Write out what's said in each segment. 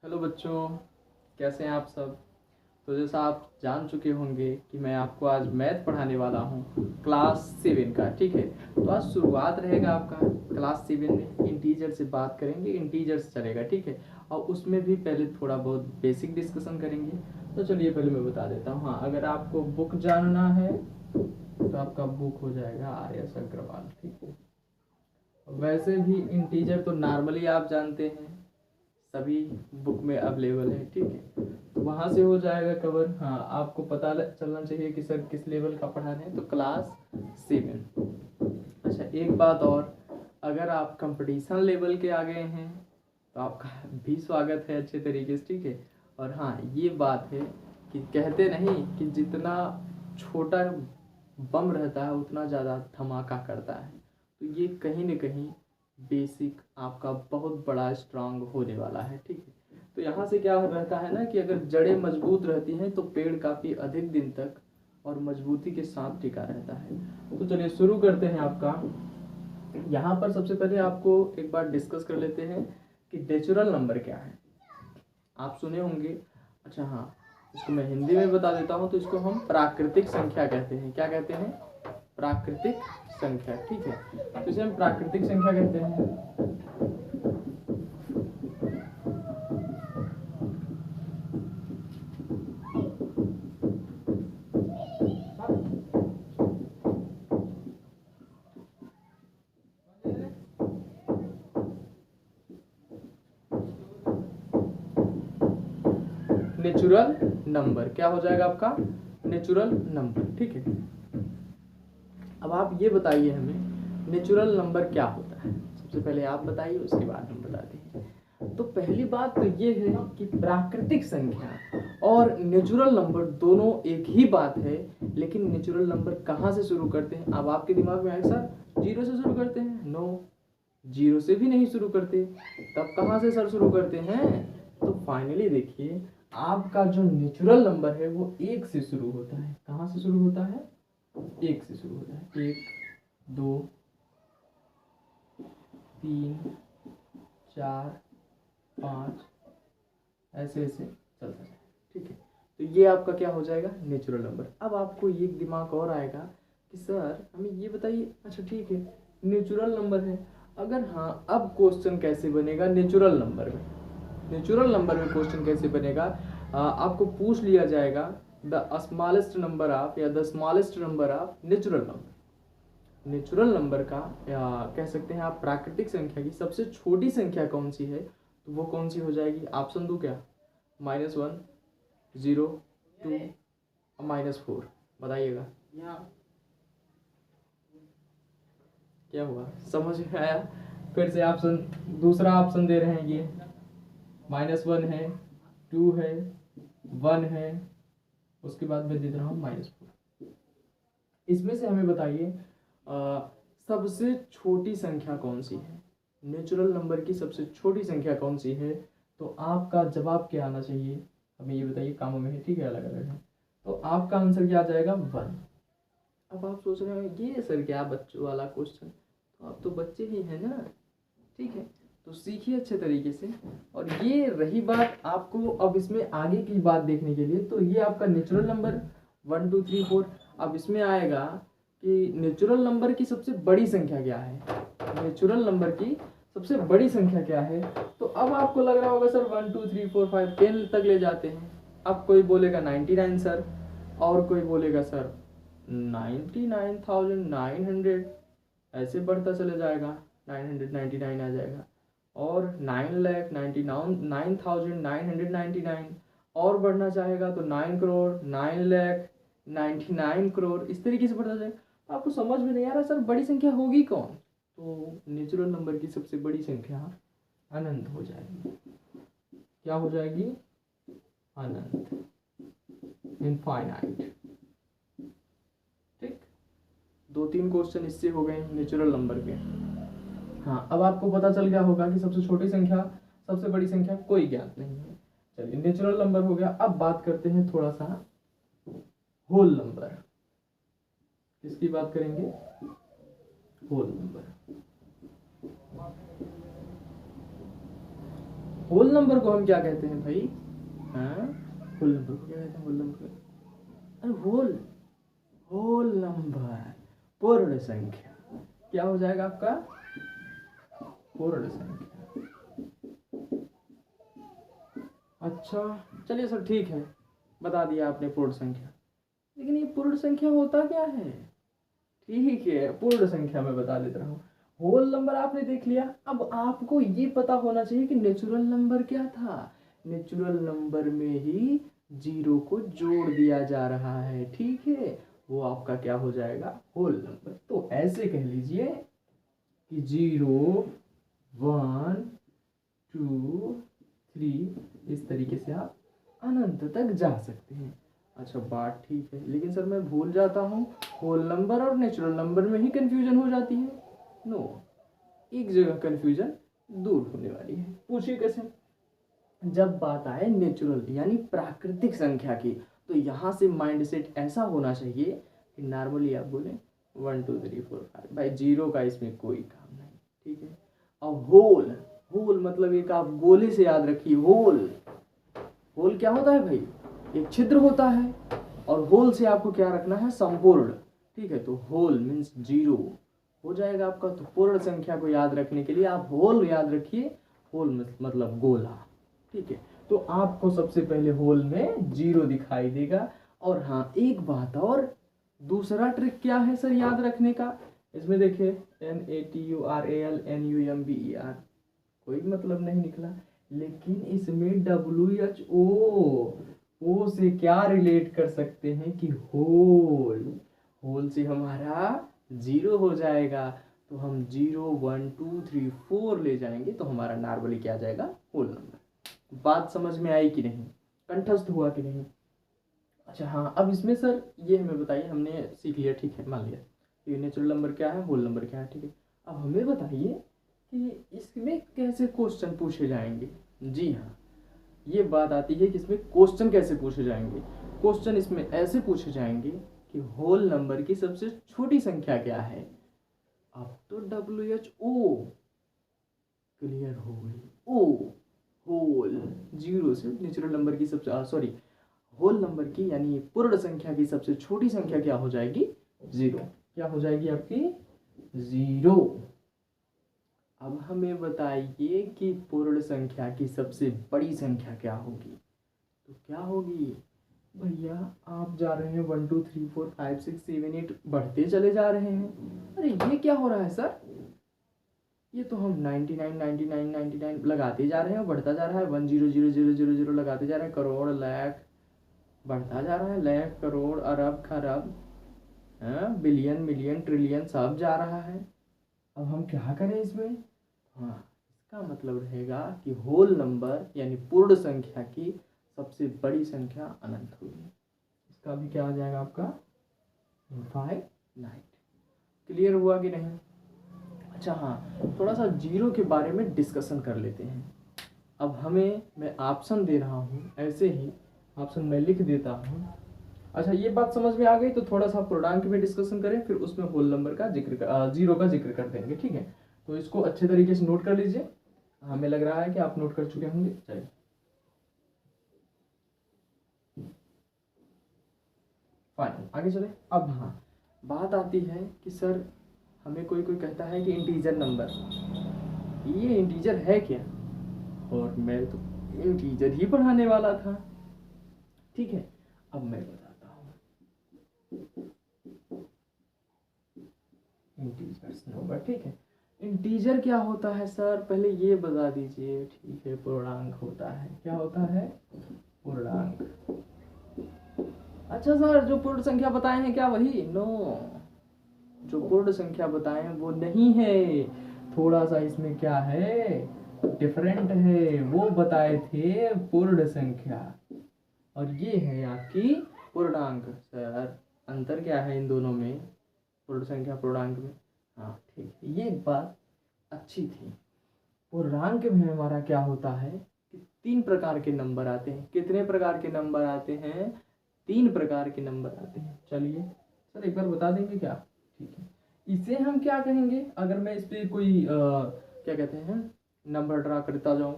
Hello बच्चों, कैसे हैं आप सब। तो जैसा आप जान चुके होंगे कि मैं आपको आज मैथ पढ़ाने वाला हूँ क्लास 7 का। ठीक है, तो आज शुरुआत रहेगा आपका क्लास 7 में इंटीजर से बात करेंगे, इंटीजर से चलेगा। ठीक है, और उसमें भी पहले थोड़ा बहुत बेसिक डिस्कशन करेंगे। तो चलिए पहले मैं बता देता हूँ। हाँ, अगर आपको बुक जानना है तो आपका बुक हो जाएगा आर्यस अग्रवाल। ठीक है, वैसे भी इंटीजर तो नॉर्मली आप जानते हैं, सभी बुक में अवेलेबल है। ठीक है, तो वहाँ से हो जाएगा कवर। हाँ, आपको पता चलना चाहिए कि सर किस लेवल का पढ़ा रहे हैं, तो क्लास 7। अच्छा, एक बात और, अगर आप कंपटीशन लेवल के आ गए हैं तो आपका भी स्वागत है अच्छे तरीके से। ठीक है, और हाँ, ये बात है कि कहते नहीं कि जितना छोटा बम रहता है उतना ज़्यादा धमाका करता है। तो ये कहीं ना कहीं बेसिक आपका बहुत बड़ा स्ट्रांग होने वाला है। ठीक है, तो यहाँ से क्या रहता है ना कि अगर जड़ें मजबूत रहती हैं तो पेड़ काफ़ी अधिक दिन तक और मजबूती के साथ टिका रहता है। तो चलिए शुरू करते हैं आपका। यहाँ पर सबसे पहले आपको एक बार डिस्कस कर लेते हैं कि नेचुरल नंबर क्या है। आप सुने होंगे। अच्छा हाँ, इसको मैं हिंदी में बता देता हूँ। तो इसको हम प्राकृतिक संख्या कहते हैं। क्या कहते हैं? प्राकृतिक संख्या। ठीक है, तो इसे हम प्राकृतिक संख्या कहते हैं। नेचुरल नंबर क्या हो जाएगा आपका? Natural number. ठीक है, अब आप ये बताइए हमें नेचुरल नंबर क्या होता है। सबसे पहले आप बताइए, उसके बाद हम बताते हैं। तो पहली बात तो ये है कि प्राकृतिक संख्या और नेचुरल नंबर दोनों एक ही बात है, लेकिन नेचुरल नंबर कहाँ से शुरू करते हैं? अब आपके दिमाग में आएगा सर जीरो से शुरू करते हैं। नो, जीरो से भी नहीं शुरू करते। तब कहाँ से सर शुरू करते हैं? तो फाइनली देखिए, आपका जो नेचुरल नंबर है वो एक से शुरू होता है। कहाँ से शुरू होता है? एक से शुरू होता है। एक, दो, तीन, चार, पाँच, ऐसे ऐसे चलता है। ठीक है, तो ये आपका क्या हो जाएगा? Natural number. अब आपको ये दिमाग और आएगा कि सर हमें ये बताइए। अच्छा ठीक है, नेचुरल नंबर है, अगर हाँ, अब क्वेश्चन कैसे बनेगा नेचुरल नंबर में? नेचुरल नंबर में क्वेश्चन कैसे बनेगा? आपको पूछ लिया जाएगा द स्मॉलेस्ट नंबर ऑफ या the smallest number of natural number. Natural number का या कह सकते हैं आप प्राकृतिक संख्या की सबसे छोटी संख्या कौन सी है, तो वो कौन सी हो जाएगी? ऑप्शन दो क्या? -1, 0, 2, -4। बताइएगा क्या हुआ, समझ में आया? फिर से ऑप्शन, दूसरा ऑप्शन दे रहे हैं। ये -1 है, 2 है, 1 है, उसके बाद मैं दे रहा हूँ -4। इसमें से हमें बताइए सबसे छोटी संख्या कौन सी है? नेचुरल नंबर की सबसे छोटी संख्या कौन सी है? तो आपका जवाब क्या आना चाहिए? हमें ये बताइए, कामों में है, ठीक है, अलग अलग है। तो आपका आंसर क्या आ जाएगा? 1। अब आप सोच रहे हैं ये सर क्या बच्चों वाला क्वेश्चन, तो आप तो बच्चे ही हैं ना। ठीक है, तो सीखिए अच्छे तरीके से। और ये रही बात आपको अब इसमें आगे की बात देखने के लिए, तो ये आपका नेचुरल नंबर 1 2 3 4। अब इसमें आएगा कि नेचुरल नंबर की सबसे बड़ी संख्या क्या है। नेचुरल नंबर की सबसे बड़ी संख्या क्या है? तो अब आपको लग रहा होगा सर 1 2 3 4 5 10 तक ले जाते हैं। अब कोई बोलेगा 99 सर, और कोई बोलेगा सर 99,900, ऐसे बढ़ता चले जाएगा, 999 आ जाएगा, और 9,99,999, और बढ़ना चाहेगा तो 9 करोड़, 9,99 करोड़, इस तरीके से बढ़ता जाएगा। तो आपको समझ में नहीं आ रहा सर बड़ी संख्या होगी कौन? तो नेचुरल नंबर की सबसे बड़ी संख्या अनंत हो जाएगी। क्या हो जाएगी? अनंत, इनफाइनाइट। ठीक, 2-3 क्वेश्चन इससे हो गए नेचुरल नंबर के। हाँ, अब आपको पता चल गया होगा कि सबसे छोटी संख्या, सबसे बड़ी संख्या कोई ज्ञात नहीं है। चलिए, नेचुरल नंबर हो गया। अब बात करते हैं थोड़ा सा होल नंबर। किसकी बात करेंगे? Whole number. होल नंबर को हम क्या कहते हैं भाई? हाँ, होल नंबर को क्या कहते हैं? होल नंबर, अरे होल, होल नंबर, पूर्ण संख्या। क्या हो जाएगा आपका? पूर्ण संख्या। अच्छा चलिए सर, ठीक है, बता दिया आपने पूर्ण संख्या, लेकिन ये पूर्ण संख्या होता क्या है? ठीक है, पूर्ण संख्या में बता देता हूँ। होल नंबर आपने देख लिया, अब आपको ये पता होना चाहिए कि नेचुरल नंबर क्या था। नेचुरल नंबर में ही जीरो को जोड़ दिया जा रहा है, ठीक है, वो आपका क्या हो जाएगा? Whole number. तो ऐसे कह लीजिए कि 0 1 2 3, इस तरीके से आप अनंत तक जा सकते हैं। अच्छा बात ठीक है, लेकिन सर मैं भूल जाता हूँ, होल नंबर और नेचुरल नंबर में ही कंफ्यूजन हो जाती है। नो, एक जगह कंफ्यूजन दूर होने वाली है। पूछिए कैसे? जब बात आए नेचुरल यानी प्राकृतिक संख्या की, तो यहाँ से माइंड सेट ऐसा होना चाहिए कि नॉर्मली आप बोले 1 2 3 4 5, भाई जीरो का इसमें कोई काम नहीं, ठीक है। और होल, होल मतलब एक आप गोले से याद रखिए, होल, होल क्या होता है भाई? एक छिद्र होता है, और होल से आपको क्या रखना है? संपूर्ण, ठीक है। तो होल मीन्स जीरो हो जाएगा आपका। तो पूर्ण संख्या को याद रखने के लिए आप होल याद रखिए, होल मतलब गोला, ठीक है। तो आपको सबसे पहले होल में जीरो दिखाई देगा। और हाँ एक बात और, दूसरा ट्रिक क्या है सर याद रखने का? इसमें देखिए NATURALNUMBER, कोई मतलब नहीं निकला, लेकिन इसमें WHO से क्या रिलेट कर सकते हैं कि होल, होल से हमारा जीरो हो जाएगा। तो हम 0 1 2 3 4 ले जाएंगे, तो हमारा नॉर्मली क्या आ जाएगा? Whole number. बात समझ में आई कि नहीं? कंठस्थ हुआ कि नहीं? अच्छा हाँ, अब इसमें सर ये हमें बताइए, हमने सीख लिया, ठीक है, मान लिया ये नेचुरल नंबर क्या है, होल नंबर क्या है, ठीक है। अब हमें बताइए कि इसमें कैसे क्वेश्चन पूछे जाएंगे। जी हाँ, ये बात आती है कि इसमें क्वेश्चन कैसे पूछे जाएंगे। क्वेश्चन इसमें ऐसे पूछे जाएंगे कि होल नंबर की सबसे छोटी संख्या क्या है। अब तो WHO क्लियर हो गई, ओ होल, जीरो से नेचुरल नंबर की सबसे सॉरी होल नंबर की यानी पूर्ण संख्या की सबसे छोटी संख्या क्या हो जाएगी? जीरो। क्या हो जाएगी आपकी? जीरो। अब हमें बताइए कि पूर्ण संख्या की सबसे बड़ी संख्या क्या होगी? तो क्या होगी भैया? आप जा रहे हैं 1 2 3 4 5 6 7 8 बढ़ते चले जा रहे हैं। अरे ये क्या हो रहा है सर? ये तो हम 99 99 99 लगाते जा रहे हैं, बढ़ता जा रहा है, 1 0 0 0 0 0 लगाते जा रहे हैं, करोड़ लाख बढ़ता जा रहा है, लाख करोड़ अरब खरब, बिलियन मिलियन ट्रिलियन सब जा रहा है। अब हम क्या करें इसमें? हाँ, इसका मतलब रहेगा कि होल नंबर यानी पूर्ण संख्या की सबसे बड़ी संख्या अनंत होगी। इसका भी क्या आ जाएगा आपका? इनफाइनाइट। क्लियर हुआ कि नहीं? अच्छा हाँ, थोड़ा सा जीरो के बारे में डिस्कशन कर लेते हैं। अब हमें, मैं ऑप्शन दे रहा हूँ, ऐसे ही ऑप्शन मैं लिख देता हूँ। अच्छा ये बात समझ में आ गई, तो थोड़ा सा पूर्णांक में डिस्कशन करें, फिर उसमें होल नंबर का जिक्र जीरो का जिक्र कर देंगे, ठीक है। तो इसको अच्छे तरीके से नोट कर लीजिए, हमें लग रहा है कि आप नोट कर चुके होंगे। चलिए फाइन, आगे चले। अब हाँ, बात आती है कि सर हमें कोई कोई कहता है कि इंटीजर नंबर, ये इंटीजर है क्या? और मैं तो इंटीजर ही पढ़ाने वाला था, ठीक है। अब मैं बताता हूँ इंटीजर्स नंबर, ठीक है। इंटीजर क्या होता है सर, पहले ये बता दीजिए, ठीक है। पूर्णांक होता है, क्या होता है? पूर्णांक। अच्छा सर, जो पूर्ण संख्या बताए हैं क्या वही? नो, जो पूर्ण संख्या बताए हैं वो नहीं है, थोड़ा सा इसमें क्या है, डिफरेंट है। वो बताए थे पूर्ण संख्या, और ये है आपकी पूर्णांक। सर अंतर क्या है इन दोनों में, पूर्ण संख्या पूर्णांक में? हाँ ठीक है, ये बात अच्छी थी। पूर्णांक में हमारा क्या होता है कि 3 प्रकार के नंबर आते हैं। कितने प्रकार के नंबर आते हैं? 3 प्रकार के नंबर आते हैं। चलिए सर एक बार बता देंगे क्या? ठीक है, इसे हम क्या कहेंगे? अगर मैं इस पर कोई क्या कहते हैं नंबर ड्रा करता जाऊं,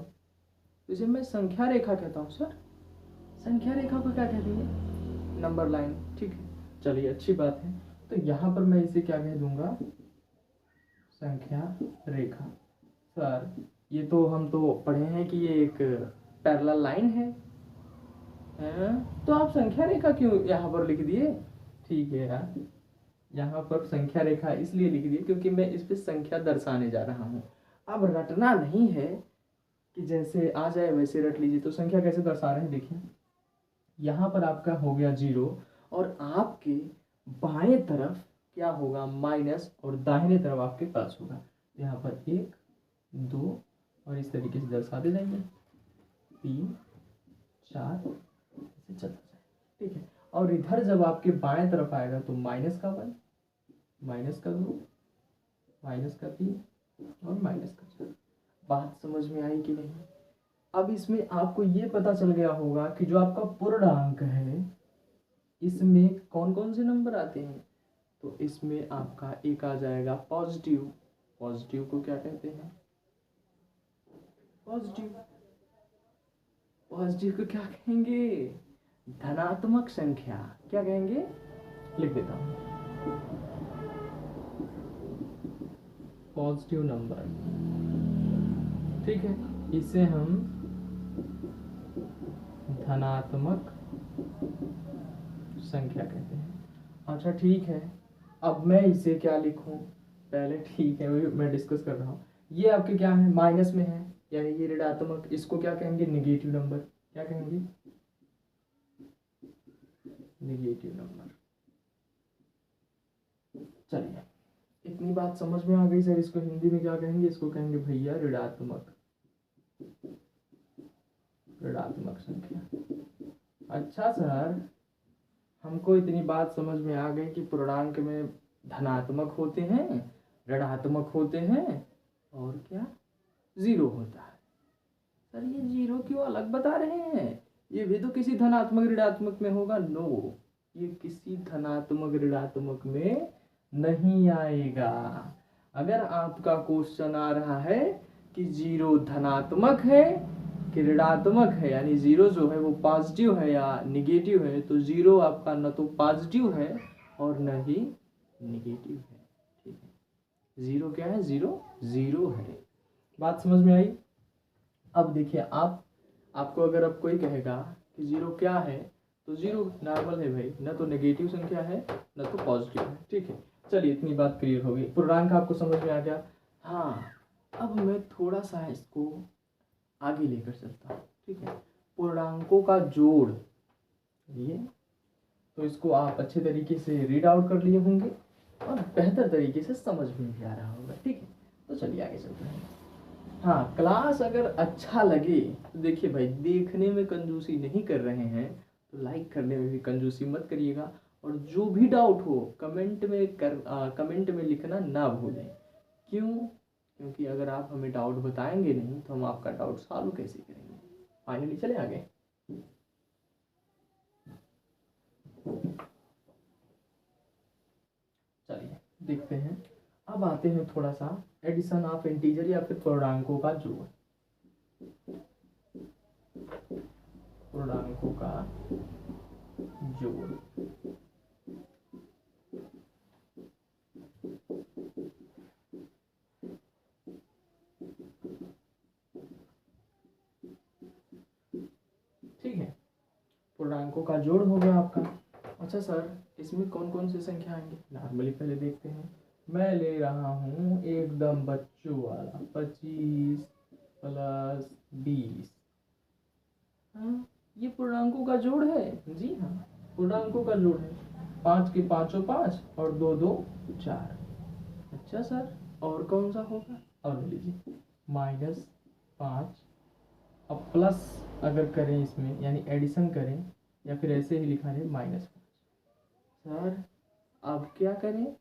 तो इसे मैं संख्या रेखा कहता हूँ सर। संख्या रेखा को क्या कहते हैं? Number line. ठीक है, चलिए अच्छी बात है। तो यहाँ पर मैं इसे क्या कह दूंगा? संख्या रेखा। सर ये तो हम तो पढ़े हैं कि ये एक पैरेलल लाइन है। तो आप संख्या रेखा क्यों यहाँ पर लिख दिए? ठीक है यार, यहाँ पर संख्या रेखा इसलिए लिख दिए क्योंकि मैं इस पे संख्या दर्शाने जा रहा हूँ। अब रटना नहीं है कि जैसे आ जाए वैसे रट लीजिए। तो संख्या कैसे दर्शा रहे हैं देखिए, यहाँ पर आपका हो गया 0 और आपके बाएं तरफ क्या होगा? माइनस, और दाहिने तरफ आपके प्लस होगा। यहाँ पर 1 2 और इस तरीके से दर्शाते जाएंगे, 3 4 ऐसे चलता जाए। ठीक है, और इधर जब आपके बाएं तरफ आएगा तो माइनस का 1, माइनस का 2, माइनस का 3 और माइनस का 4। बात समझ में आई कि नहीं? अब इसमें आपको ये पता चल गया होगा कि जो आपका पूर्णांक है इसमें कौन कौन से नंबर आते हैं। तो इसमें आपका एक आ जाएगा पॉजिटिव। पॉजिटिव को क्या कहते हैं? पॉजिटिव। पॉजिटिव को क्या कहेंगे? धनात्मक संख्या। क्या कहेंगे? लिख देता हूं, पॉजिटिव नंबर। ठीक है, इसे हम धनात्मक संख्या कहते हैं। अच्छा ठीक है, अब मैं इसे क्या लिखूं? पहले ठीक है, वही मैं डिस्कस कर रहा हूँ। ये आपके क्या है? माइनस में है, यानी ये ऋणात्मक। इसको क्या कहेंगे? Negative number. क्या कहेंगे? Negative number. चलिए, इतनी बात समझ में आ गई सर। इसको हिंदी में क्या कहेंगे? इसको कहेंगे भैया ऋणात्मक। ऋणात्मक संख्या। अच्छा सर, हमको इतनी बात समझ में आ गई कि पूर्णांक में धनात्मक होते हैं, ऋणात्मक होते हैं और क्या? 0 होता है। सर ये 0 क्यों अलग बता रहे हैं? ये भी तो किसी धनात्मक ऋणात्मक में होगा। नो, ये किसी धनात्मक ऋणात्मक में नहीं आएगा। अगर आपका क्वेश्चन आ रहा है कि 0 धनात्मक है कि ऋणात्मक है, यानी 0 जो है वो पॉजिटिव है या निगेटिव है, तो 0 आपका न तो पॉजिटिव है और न ही निगेटिव है। ठीक है, 0 क्या है? 0 0 है। बात समझ में आई? अब देखिए, आपको अगर अब कोई कहेगा कि 0 क्या है, तो 0 नॉर्मल है भाई, न तो नेगेटिव संख्या है न तो पॉजिटिव है। ठीक है, चलिए इतनी बात क्लियर हो गई। पूर्णांक आपको समझ में आ गया। हाँ, अब मैं थोड़ा सा इसको आगे लेकर चलता हूँ। ठीक है, पूर्णांकों का जोड़, ये तो इसको आप अच्छे तरीके से रीड आउट कर लिए होंगे और बेहतर तरीके से समझ में भी आ रहा होगा। ठीक है, तो चलिए आगे चलते हैं। हाँ, क्लास अगर अच्छा लगे तो देखिए भाई, देखने में कंजूसी नहीं कर रहे हैं तो लाइक करने में भी कंजूसी मत करिएगा। और जो भी डाउट हो कमेंट में लिखना ना भूलें। क्यों? क्योंकि अगर आप हमें डाउट बताएंगे नहीं तो हम आपका डाउट सॉल्व कैसे करेंगे। फाइनली चले आगे। चलिए देखते हैं। अब आते हैं थोड़ा सा एडिशन ऑफ इंटीजर या फिर पूर्णांकों का जोड़। पूर्णांकों का जोड़। ठीक है, पूर्णांकों का जोड़ हो गया आपका। अच्छा सर, इसमें कौन कौन सी संख्या आएंगी? नॉर्मली पहले देखते हैं। मैं ले रहा हूँ एकदम बच्चों वाला 25 प्लस 20। हाँ, ये पूर्णांकों का जोड़ है। जी हाँ, पूर्णांकों का जोड़ है। 5 के पाँचों 5 और 2 2 4। अच्छा सर, और कौन सा होगा? और लीजिए -5। अब प्लस अगर करें इसमें, यानी एडिशन करें या फिर ऐसे ही लिखा है -5। सर अब क्या करें?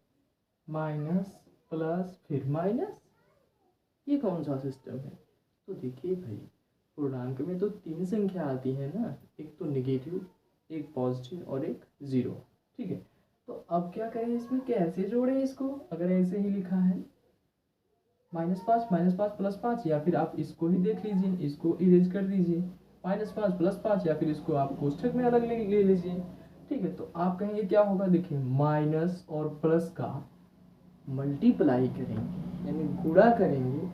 माइनस प्लस फिर माइनस, ये कौन सा सिस्टम है? तो देखिए भाई, पूर्णांक में तो 3 संख्या आती है ना, एक तो निगेटिव, एक पॉजिटिव और एक 0। ठीक है, तो अब क्या करें इसमें? कैसे जोड़ें इसको अगर ऐसे ही लिखा है? -5 +5, या फिर आप इसको ही देख लीजिए, इसको इरेज कर दीजिए, -5 +5, या फिर इसको आप कोष्ठक में अलग ले लीजिए। ठीक है, तो आप कहेंगे क्या होगा, देखिए माइनस और प्लस का मल्टीप्लाई करेंगे यानी गुणा करेंगे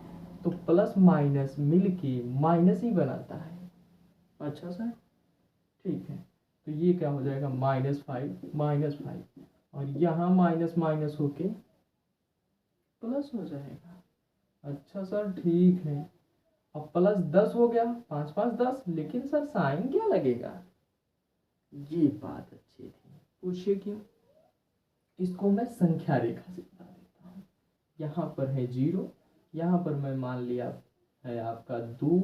तो प्लस माइनस मिलके माइनस ही बनाता है। अच्छा सर, ठीक है, तो ये क्या हो जाएगा, -5 और यहाँ माइनस माइनस होके प्लस हो जाएगा। अच्छा सर, ठीक है, अब +10 हो गया, 5 5 10, लेकिन सर साइन क्या लगेगा, ये बात अच्छी थी, पूछिए क्यों। इसको मैं संख्या रेखा से बता देता हूँ। यहाँ पर है 0, यहाँ पर मैं मान लिया है आपका 2,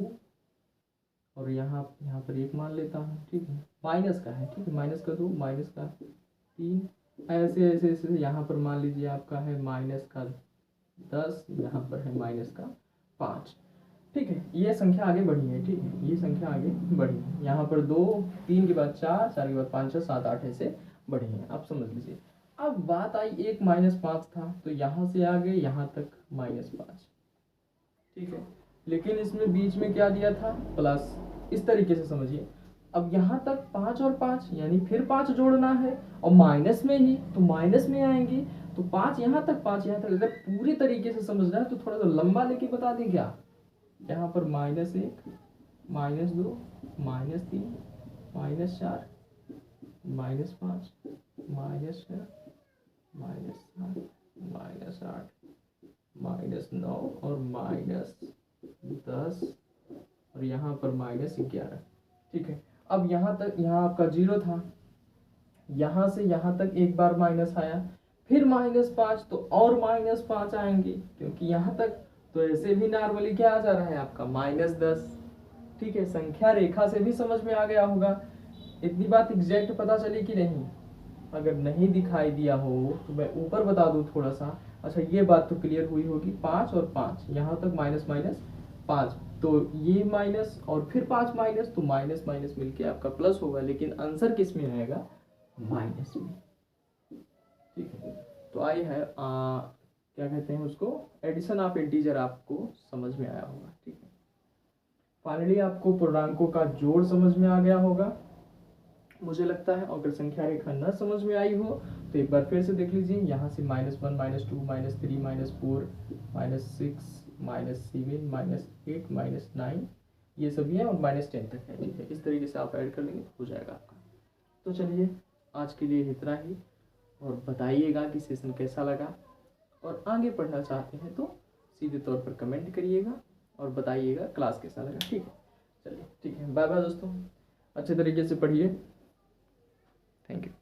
और यहाँ यहाँ पर 1 मान लेता हूँ। ठीक है, माइनस का है, ठीक है, -2 -3, ऐसे ऐसे ऐसे यहाँ पर मान लीजिए आपका है -10, यहाँ पर है -5। ठीक है, ये संख्या आगे बढ़ी है। ठीक है, ये संख्या आगे बढ़ी है, यहाँ पर 2, 3 के बाद 4, 4 के बाद 5 6 7 8 ऐसे बढ़ी है, आप समझ लीजिए। अब बात आई, एक -5 था तो यहाँ से आ गए यहाँ तक -5। ठीक है, लेकिन इसमें बीच में क्या दिया था, प्लस, इस तरीके से समझिए। अब यहाँ तक 5 और 5 यानी फिर 5 जोड़ना है, और माइनस में ही तो माइनस में आएंगे, तो 5 यहाँ तक 5 यहाँ तक। अगर पूरी तरीके से समझना है तो थोड़ा सा लंबा लेके बता दें क्या, यहाँ पर -1 -2 -3 -4 -5 -6 -7 -8 -9 और -10, और यहाँ पर -11। ठीक है, अब यहाँ तक, यहाँ आपका 0 था, यहाँ से यहाँ तक एक बार माइनस आया, फिर -5 तो और -5 आएंगे, क्योंकि यहाँ तक तो ऐसे भी नॉर्मली क्या आ जा रहा है आपका -10। ठीक है, संख्या रेखा से भी समझ में आ गया होगा। इतनी बात एग्जैक्ट पता चली कि नहीं, अगर नहीं दिखाई दिया हो तो मैं ऊपर बता दूं थोड़ा सा। अच्छा, ये बात तो क्लियर हुई होगी, 5 और 5 यहाँ तक -5, तो ये माइनस और फिर 5 माइनस, तो माइनस माइनस मिलके आपका प्लस होगा, लेकिन आंसर किस में आएगा, माइनस में। ठीक है, तो आई है क्या कहते हैं उसको, एडिशन ऑफ इंटीजर आपको समझ में आया होगा। ठीक है, फाइनली आपको पूर्णांकों का जोड़ समझ में आ गया होगा मुझे लगता है। अगर संख्या रेखा न समझ में आई हो तो एक बार फिर से देख लीजिए, यहाँ से -1 -2 -3 -4 -6 -7 -8 -9 ये सभी है, और -10 तक है। ठीक है, इस तरीके से आप ऐड कर लेंगे तो हो जाएगा आपका। तो चलिए आज के लिए इतना ही, और बताइएगा कि सेशन कैसा लगा, और आगे पढ़ना चाहते हैं तो सीधे तौर पर कमेंट करिएगा और बताइएगा क्लास कैसा लगा। ठीक है, चलिए ठीक है, बाय बाय दोस्तों, अच्छे तरीके से पढ़िए। Thank you.